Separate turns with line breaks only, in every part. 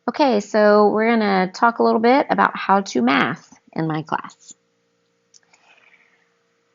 Okay, so we're going to talk a little bit about how to math in my class.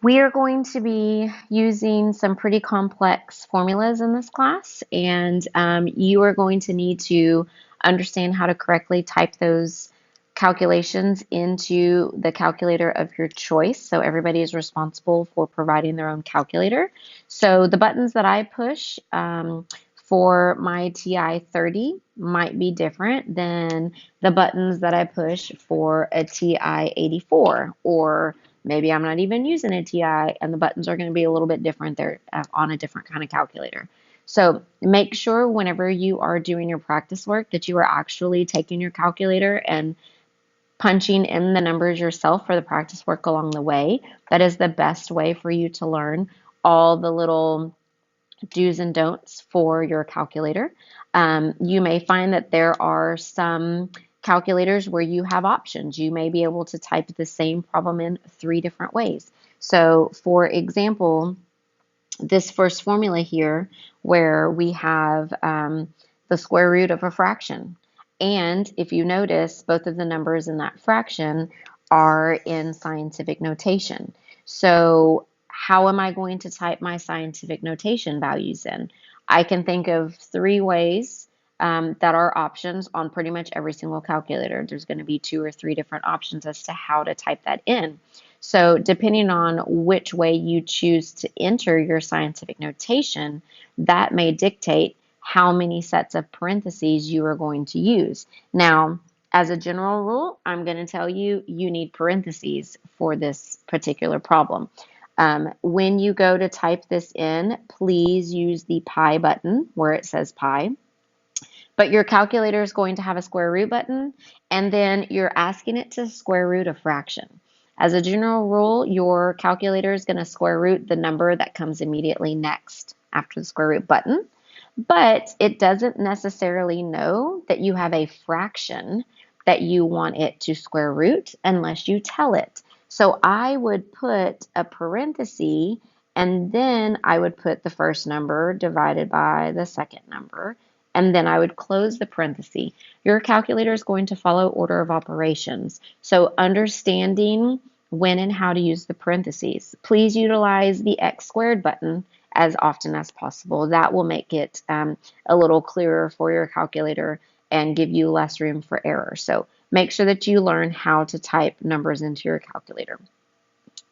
We are going to be using some pretty complex formulas in this class, and you are going to need to understand how to correctly type those calculations into the calculator of your choice. So everybody is responsible for providing their own calculator. So the buttons that I push for my TI 30 might be different than the buttons that I push for a TI 84, or maybe I'm not even using a TI and the buttons are going to be a little bit different. They're on a different kind of calculator. So make sure whenever you are doing your practice work that you are actually taking your calculator and punching in the numbers yourself for the practice work along the way. That is the best way for you to learn all the little do's and don'ts for your calculator. You may find that there are some calculators where you have options. You may be able to type the same problem in 3 different ways. So, for example, this first formula here, where we have the square root of a fraction. And if you notice, both of the numbers in that fraction are in scientific notation. So how am I going to type my scientific notation values in? I can think of 3 ways that are options on pretty much every single calculator. There's going to be 2 or 3 different options as to how to type that in. So depending on which way you choose to enter your scientific notation, that may dictate how many sets of parentheses you are going to use. Now, as a general rule, I'm going to tell you you need parentheses for this particular problem. When you go to type this in, please use the pi button where it says pi. But your calculator is going to have a square root button, and then you're asking it to square root a fraction. As a general rule, your calculator is going to square root the number that comes immediately next after the square root button, but it doesn't necessarily know that you have a fraction that you want it to square root unless you tell it. So I would put a parenthesis and then I would put the first number divided by the second number, and then I would close the parenthesis. Your calculator is going to follow order of operations. So understanding when and how to use the parentheses. Please utilize the x squared button as often as possible. That will make it a little clearer for your calculator and give you less room for error. So make sure that you learn how to type numbers into your calculator.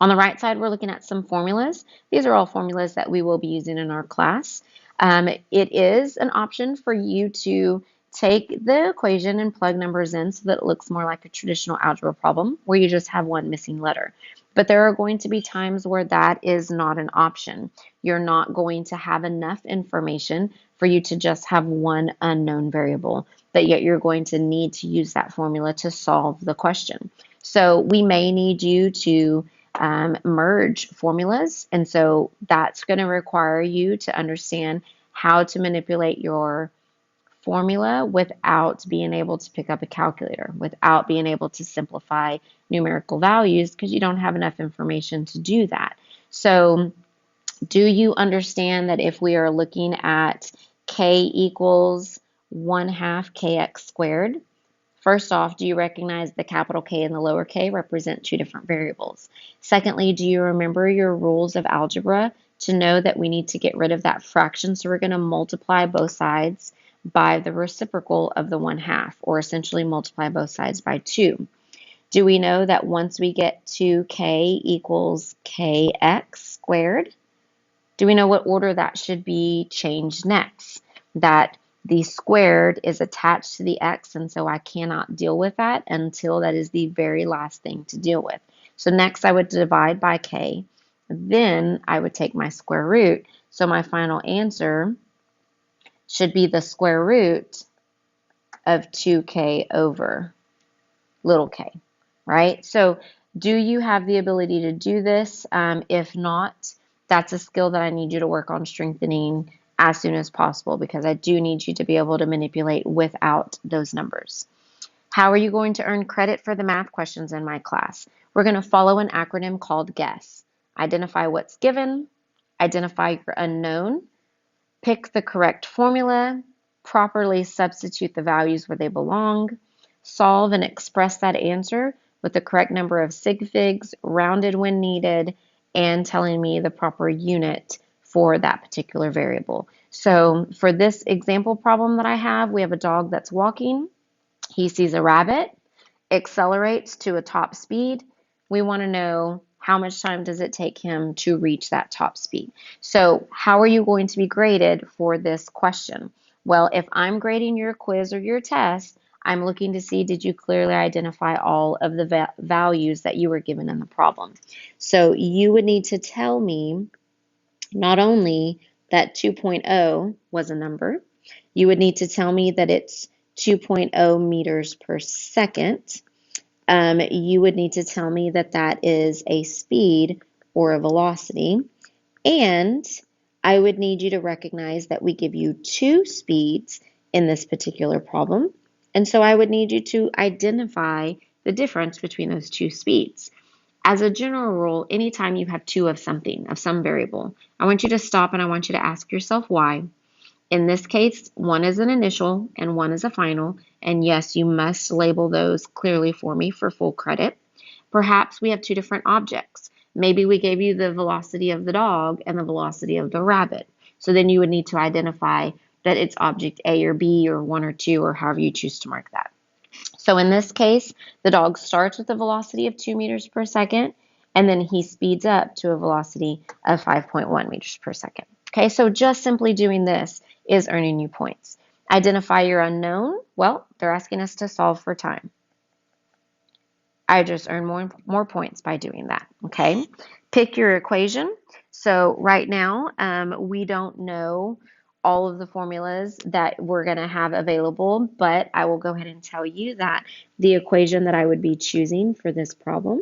On the right side, we're looking at some formulas. These are all formulas that we will be using in our class. It is an option for you to take the equation and plug numbers in so that it looks more like a traditional algebra problem where you just have one missing letter. But there are going to be times where that is not an option. You're not going to have enough information for you to just have one unknown variable, but yet you're going to need to use that formula to solve the question. So we may need you to merge formulas. And so that's going to require you to understand how to manipulate your formula without being able to pick up a calculator, without being able to simplify numerical values because you don't have enough information to do that. So do you understand that if we are looking at k equals 1/2 kx squared, first off, do you recognize the capital K and the lower k represent 2 different variables? Secondly, do you remember your rules of algebra to know that we need to get rid of that fraction? So we're going to multiply both sides by the reciprocal of the 1/2, or essentially multiply both sides by 2. Do we know that once we get to k equals kx squared, do we know what order that should be changed next? That the squared is attached to the x, and so I cannot deal with that until that is the very last thing to deal with. So next I would divide by k, then I would take my square root. So my final answer should be the square root of 2k over little k, right? So do you have the ability to do this? If not, that's a skill that I need you to work on strengthening as soon as possible because I do need you to be able to manipulate without those numbers. How are you going to earn credit for the math questions in my class? We're going to follow an acronym called GUESS. Identify what's given, identify your unknown, pick the correct formula, properly substitute the values where they belong, solve and express that answer with the correct number of sig figs, rounded when needed, and telling me the proper unit for that particular variable. So for this example problem that I have, we have a dog that's walking. He sees a rabbit, accelerates to a top speed. We want to know how much time does it take him to reach that top speed. So how are you going to be graded for this question? Well, if I'm grading your quiz or your test, I'm looking to see did you clearly identify all of the values that you were given in the problem. So you would need to tell me not only that 2.0 was a number, you would need to tell me that it's 2.0 meters per second. You would need to tell me that that is a speed or a velocity. And I would need you to recognize that we give you two speeds in this particular problem. And so I would need you to identify the difference between those two speeds. As a general rule, anytime you have two of something, of some variable, I want you to stop and I want you to ask yourself why. In this case, one is an initial and one is a final. And yes, you must label those clearly for me for full credit. Perhaps we have two different objects. Maybe we gave you the velocity of the dog and the velocity of the rabbit. So then you would need to identify that it's object A or B or 1 or 2 or however you choose to mark that. So in this case, the dog starts with a velocity of 2 meters per second, and then he speeds up to a velocity of 5.1 meters per second. Okay, so just simply doing this is earning you points. Identify your unknown. Well, they're asking us to solve for time. I just earn more points by doing that, okay? Pick your equation. So right now, we don't know all of the formulas that we're going to have available, but I will go ahead and tell you that the equation that I would be choosing for this problem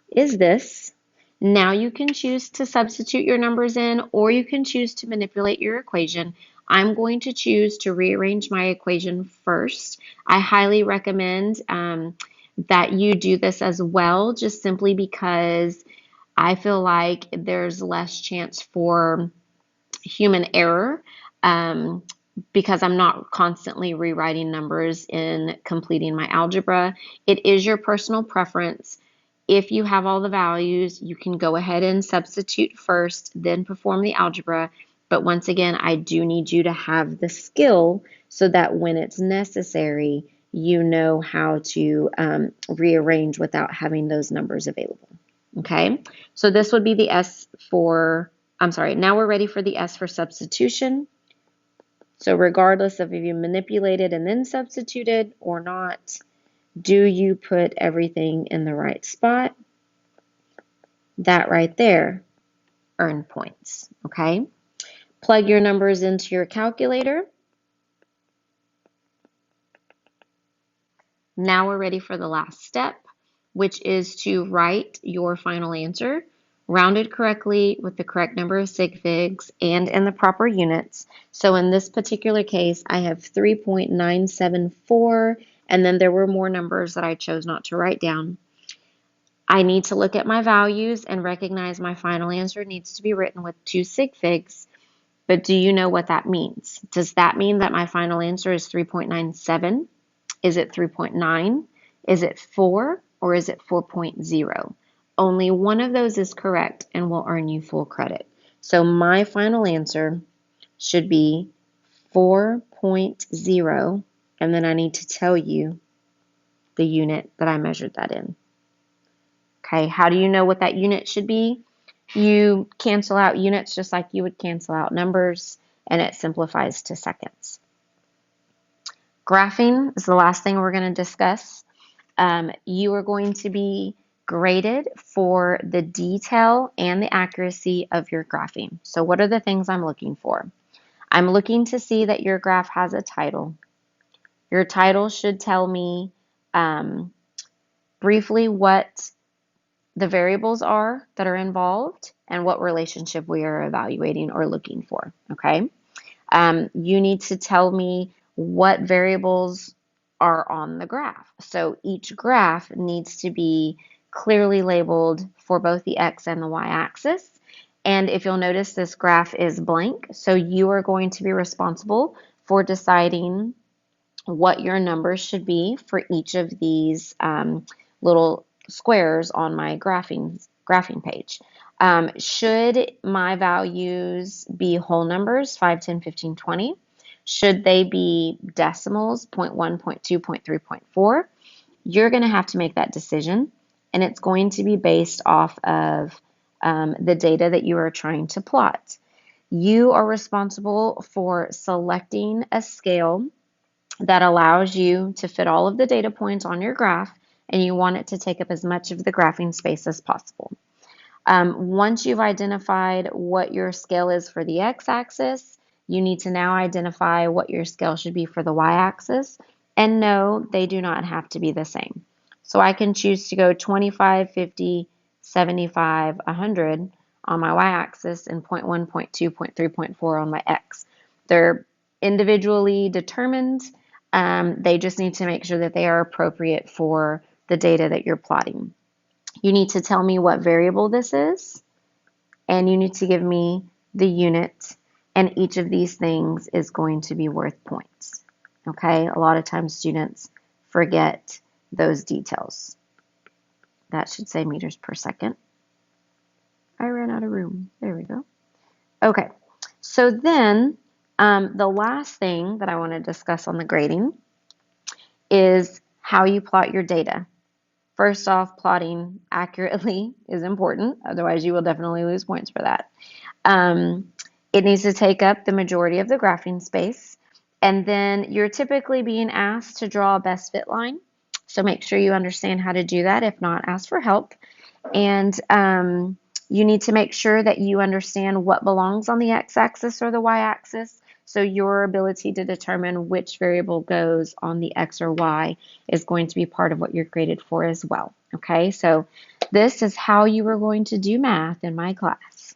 is this. Now you can choose to substitute your numbers in, or you can choose to manipulate your equation. I'm going to choose to rearrange my equation first. I highly recommend that you do this as well, just simply because I feel like there's less chance for human error because I'm not constantly rewriting numbers in completing my algebra. It is your personal preference. If you have all the values, you can go ahead and substitute first, then perform the algebra. But once again, I do need you to have the skill so that when it's necessary, you know how to rearrange without having those numbers available. Okay, so this would be the S for, I'm sorry, now we're ready for the S for substitution. So regardless of if you manipulated and then substituted or not, do you put everything in the right spot? That right there earned points, okay? Plug your numbers into your calculator. Now we're ready for the last step, which is to write your final answer, rounded correctly with the correct number of sig figs and in the proper units. So in this particular case, I have 3.974, and then there were more numbers that I chose not to write down. I need to look at my values and recognize my final answer needs to be written with 2 sig figs. But do you know what that means? Does that mean that my final answer is 3.97? Is it 3.9? Is it 4? Or is it 4.0? Only one of those is correct and will earn you full credit. So my final answer should be 4.0, and then I need to tell you the unit that I measured that in. Okay, how do you know what that unit should be? You cancel out units just like you would cancel out numbers, and it simplifies to seconds. Graphing is the last thing we're going to discuss. You are going to be graded for the detail and the accuracy of your graphing. So what are the things I'm looking for? I'm looking to see that your graph has a title. Your title should tell me briefly what the variables are that are involved and what relationship we are evaluating or looking for, okay? You need to tell me what variables are on the graph. So each graph needs to be clearly labeled for both the x and the y-axis. And if you'll notice, this graph is blank, so you are going to be responsible for deciding what your numbers should be for each of these little squares on my graphing page. Should my values be whole numbers, 5, 10, 15, 20? Should they be decimals, 0.1, 0.2, 0.3, 0.4? You're going to have to make that decision, and it's going to be based off of the data that you are trying to plot. You are responsible for selecting a scale that allows you to fit all of the data points on your graph, and you want it to take up as much of the graphing space as possible. Once you've identified what your scale is for the x-axis, you need to now identify what your scale should be for the y-axis. And no, they do not have to be the same. So I can choose to go 25, 50, 75, 100 on my y-axis and 0.1, 0.2, 0.3, 0.4 on my x. They're individually determined. They just need to make sure that they are appropriate for the data that you're plotting. You need to tell me what variable this is, and you need to give me the unit, and each of these things is going to be worth points. Okay, a lot of times students forget those details. That should say meters per second. I ran out of room. There we go. Okay, so then the last thing that I want to discuss on the grading is how you plot your data. First off, plotting accurately is important. Otherwise, you will definitely lose points for that. It needs to take up the majority of the graphing space. And then you're typically being asked to draw a best fit line. So make sure you understand how to do that. If not, ask for help. And you need to make sure that you understand what belongs on the x-axis or the y-axis. So your ability to determine which variable goes on the x or y is going to be part of what you're graded for as well. Okay, so this is how you are going to do math in my class.